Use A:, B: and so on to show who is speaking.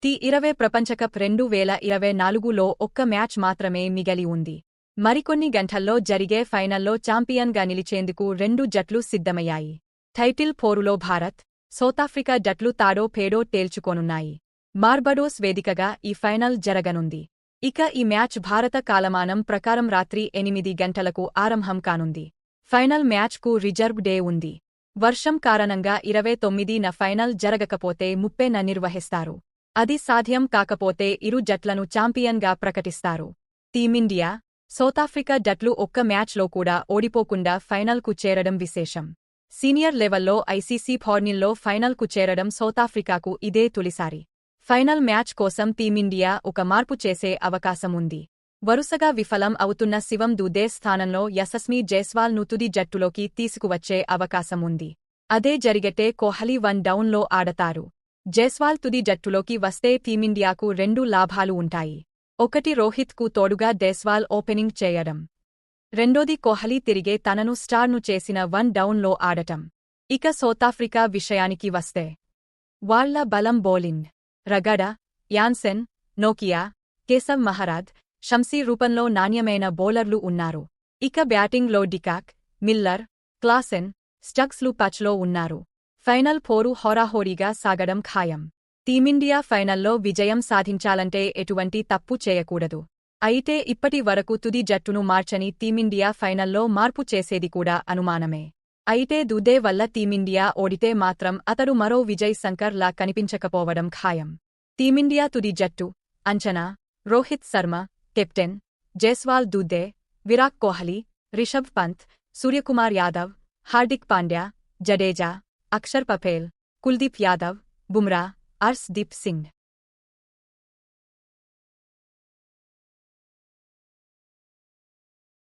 A: T20 ప్రపంచకప్ 2024లో ఒక్క match మాత్రమే మిగిలి ఉంది. మరికొన్ని గంటల్లో జరిగే ఫైనల్లో ఛాంపియన్గా నిలిచేందుకు రెండు జట్లు సిద్ధమయ్యాయి. టైటిల్ పోరులో భారత్, సౌతాఫ్రికా జట్లు తాడో పేడో తేల్చుకోనున్నాయి. బార్బడోస్ వేదికగా ఈ ఫైనల్ జరగనుంది. ఇక ఈ మ్యాచ్ భారత కాలమానం ప్రకారం రాత్రి 8 గంటలకు ఆరంభం కానుంది. ఫైనల్ మ్యాచ్కు రిజర్వ్ డే ఉంది. వర్షం కారణంగా 29న ఫైనల్ జరగకపోతే 30న నిర్వహిస్తారు. అది సాధ్యం కాకపోతే ఇరు జట్లను ఛాంపియన్గా ప్రకటిస్తారు. టీమిండియా, సౌతాఫ్రికా జట్లు ఒక్క మ్యాచ్లో కూడా ఓడిపోకుండా ఫైనల్కు చేరడం విశేషం. సీనియర్ లెవెల్లో ఐసీసీ టోర్నీల్లో ఫైనల్కు చేరడం సౌతాఫ్రికాకు ఇదే తొలిసారి. ఫైనల్ మ్యాచ్ కోసం టీమిండియా ఒక మార్పు చేసే అవకాశం ఉంది. వరుసగా విఫలం అవుతున్న శివం దూబే స్థానంలో యశస్వి జైస్వాల్ను తుది జట్టులోకి తీసుకువచ్చే అవకాశం ఉంది. అదే జరిగితే కోహ్లీ 1 డౌన్లో ఆడతారు. జైస్వాల్ తుది జట్టులోకి వస్తే టీమిండియాకు 2 లాభాలు ఉంటాయి. ఒకటి, రోహిత్కు తోడుగా జైస్వాల్ ఓపెనింగ్ చేయడం. రెండోది, కోహ్లీ తిరిగే తనను స్టార్ను చేసిన 1 డౌన్లో ఆడటం. ఇక సౌతాఫ్రికా విషయానికి వస్తే వాళ్ల బలం బౌలింగ్. రగడ, యాన్సెన్, నోకియా, కేశవ్ మహారాజ్, షంసీ రూపంలో నాణ్యమైన బౌలర్లు ఉన్నారు. ఇక బ్యాటింగ్లో డికాక్, మిల్లర్, క్లాసెన్, స్టగ్స్లు పచ్లో ఉన్నారు. ఫైనల్ పోరు హోరాహోరీగా సాగడం ఖాయం. టీమిండియా ఫైనల్లో విజయం సాధించాలంటే ఎటువంటి తప్పు చేయకూడదు. అయితే ఇప్పటి వరకు తుది జట్టును మార్చని టీమిండియా ఫైనల్లో మార్పు చేసేది కూడా అనుమానమే. అయితే దూబే వల్ల టీమిండియా ఓడితే మాత్రం అతడు మరో విజయ్ శంకర్ లా కనిపించకపోవడం ఖాయం. టీమిండియా తుది జట్టు అంచనా: రోహిత్ శర్మ కెప్టెన్, జైస్వాల్, దూబే, విరాట్ కోహ్లీ, రిషభ్ పంత్, సూర్యకుమార్ యాదవ్, హార్దిక్ పాండ్యా, జడేజా, అక్షర్ పటేల్, కుల్దీప్ యాదవ్, బుమ్రా, అర్ష్దీప్ సింగ్.